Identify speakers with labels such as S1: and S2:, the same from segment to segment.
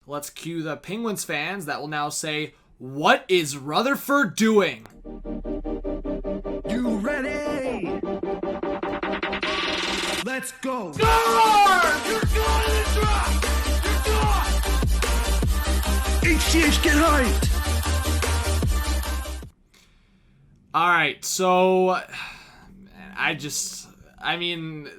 S1: let's cue the Penguins fans that will now say, what is Rutherford doing?
S2: You ready? Let's go.
S3: Score! You're going to drop! You're gone!
S2: HGH, get hyped!
S1: Alright, so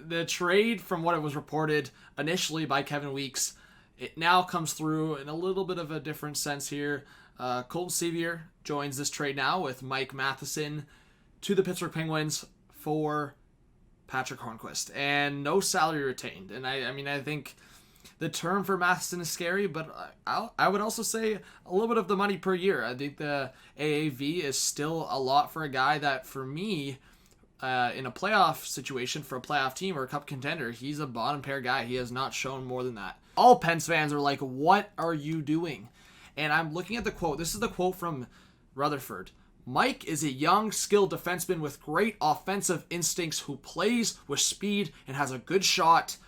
S1: the trade from what it was reported initially by Kevin Weeks, it now comes through in a little bit of a different sense here. Colton Sceviour joins this trade now with Mike Matheson to the Pittsburgh Penguins for Patrick Hornqvist, and no salary retained. And I think the term for Matheson is scary, but I would also say a little bit of the money per year. I think the AAV is still a lot for a guy that, for me, in a playoff situation for a playoff team or a cup contender, he's a bottom pair guy. He has not shown more than that. All Pens fans are like, what are you doing? And I'm looking at the quote. This is the quote from Rutherford. Mike is a young, skilled defenseman with great offensive instincts who plays with speed and has a good shot.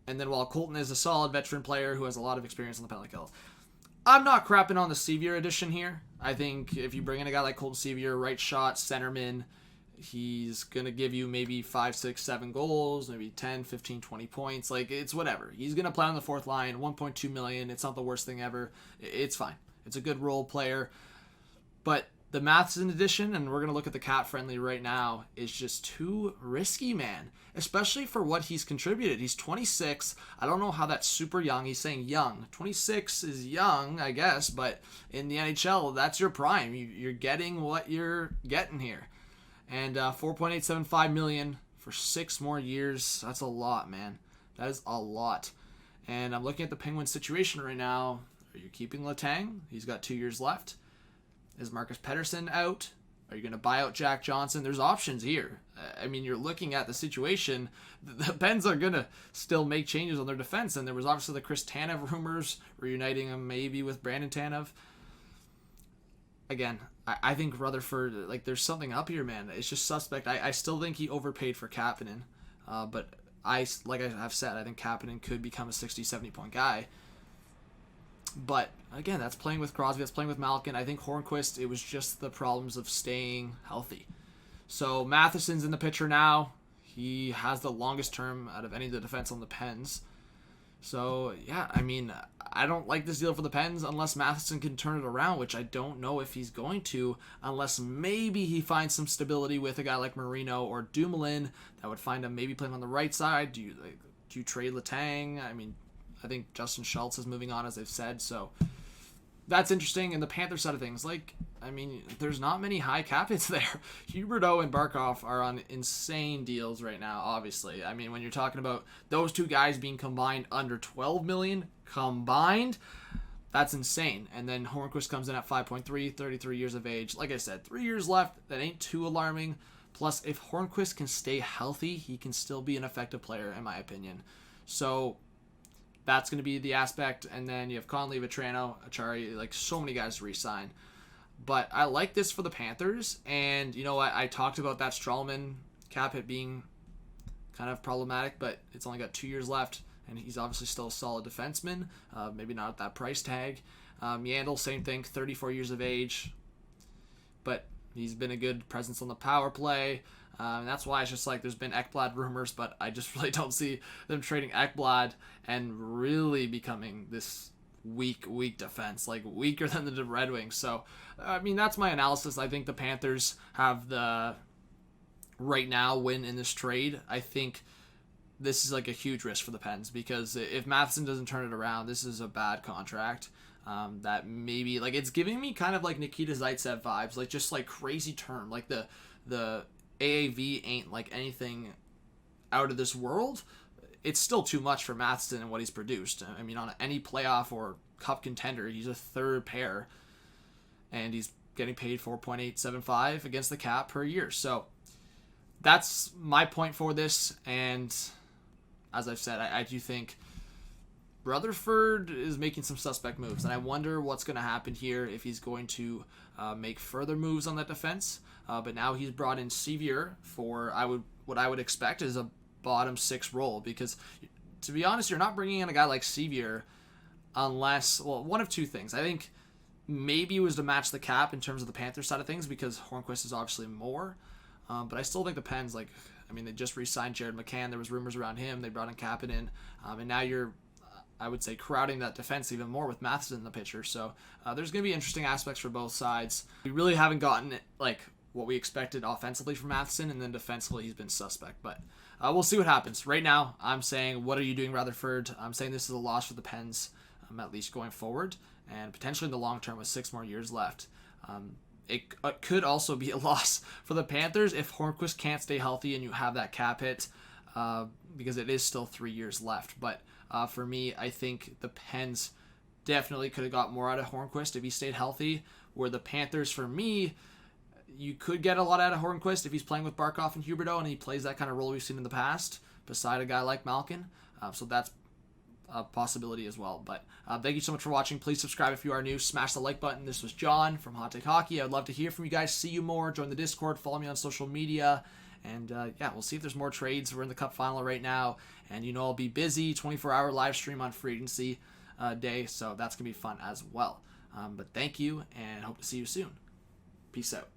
S1: And then while Colton is a solid veteran player who has a lot of experience on the penalty kill. I'm not crapping on the Sceviour edition here. I think if you bring in a guy like Colton Sceviour, right shot, centerman, he's going to give you maybe 5, 6, 7 goals, maybe 10, 15, 20 points. Like, it's whatever. He's going to play on the fourth line, $1.2 million. It's not the worst thing ever. It's fine. It's a good role player. But the Matheson edition, and we're going to look at the cap friendly right now, is just too risky, man. Especially for what he's contributed. He's 26. I don't know how that's super young. He's saying young. 26 is young, I guess, but in the NHL, that's your prime. You're getting what you're getting here. And $4.875 million for 6 more years. That's a lot, man. That is a lot. And I'm looking at the Penguins situation right now. Are you keeping Letang? He's got 2 years left. Is Marcus Pettersson out? Are you going to buy out Jack Johnson? There's options here. You're looking at the situation. The Pens are going to still make changes on their defense. And there was obviously the Chris Tanev rumors, reuniting him maybe with Brandon Tanev. Again, I think Rutherford, there's something up here, man. It's just suspect. I still think he overpaid for Kapanen. But like I've said, I think Kapanen could become a 60, 70-point guy. But, again, that's playing with Crosby, that's playing with Malkin. I think Hornqvist, it was just the problems of staying healthy. So, Matheson's in the picture now. He has the longest term out of any of the defense on the Pens. So, yeah, I don't like this deal for the Pens unless Matheson can turn it around, which I don't know if he's going to, unless maybe he finds some stability with a guy like Marino or Dumoulin that would find him maybe playing on the right side. Do you trade Letang? I think Justin Schultz is moving on, as they've said, so that's interesting. And the Panthers side of things, there's not many high cap hits there. Huberdeau and Barkov are on insane deals right now, obviously. When you're talking about those two guys being combined under $12 million combined, that's insane. And then Hornqvist comes in at 5.3, 33 years of age. Like I said, 3 years left. That ain't too alarming. Plus, if Hornqvist can stay healthy, he can still be an effective player, in my opinion. So that's going to be the aspect. And then you have Conley, Vetrano, Achari, so many guys to re-sign. But I like this for the Panthers. And you know what? I talked about that Strawman cap hit being kind of problematic, but it's only got 2 years left. And he's obviously still a solid defenseman. Maybe not at that price tag. Yandel, same thing, 34 years of age. But he's been a good presence on the power play. That's why it's just there's been Ekblad rumors, but I just really don't see them trading Ekblad and really becoming this weak defense, weaker than the Red Wings. So, that's my analysis. I think the Panthers have the right now win in this trade. I think this is a huge risk for the Pens because if Matheson doesn't turn it around, this is a bad contract. That maybe it's giving me kind of Nikita Zaitsev vibes, just crazy term, the AAV ain't anything out of this world. It's still too much for Matheson and what he's produced. On any playoff or cup contender, he's a third pair, and he's getting paid $4.875 against the cap per year. So that's my point for this. And as I've said, I do think Rutherford is making some suspect moves, and I wonder what's going to happen here if he's going to make further moves on that defense. But now he's brought in Sceviour for what I would expect is a bottom 6 role, because to be honest, you're not bringing in a guy like Sceviour unless, well, one of two things. I think maybe it was to match the cap in terms of the Panthers side of things because Hornqvist is obviously more. But I still think the Pens, like, I mean, they just re-signed Jared McCann. There was rumors around him. They brought in Kapanen. And now you're, I would say, crowding that defense even more with Matheson in the pitcher. So there's going to be interesting aspects for both sides. We really haven't gotten, like, what we expected offensively from Matheson, and then defensively he's been suspect. But we'll see what happens. Right now, I'm saying, what are you doing, Rutherford? I'm saying this is a loss for the Pens, at least going forward, and potentially in the long term with 6 more years left. It could also be a loss for the Panthers if Hornqvist can't stay healthy and you have that cap hit, because it is still 3 years left. But for me, I think the Pens definitely could have got more out of Hornqvist if he stayed healthy, where the Panthers, for me, you could get a lot out of Hornqvist if he's playing with Barkov and Huberdeau and he plays that kind of role we've seen in the past beside a guy like Malkin. So that's a possibility as well. But thank you so much for watching. Please subscribe if you are new. Smash the like button. This was John from Hot Take Hockey. I would love to hear from you guys. See you more. Join the Discord. Follow me on social media. And yeah, we'll see if there's more trades. We're in the Cup final right now. And you know I'll be busy. 24-hour live stream on free agency day. So that's going to be fun as well. But thank you and hope to see you soon. Peace out.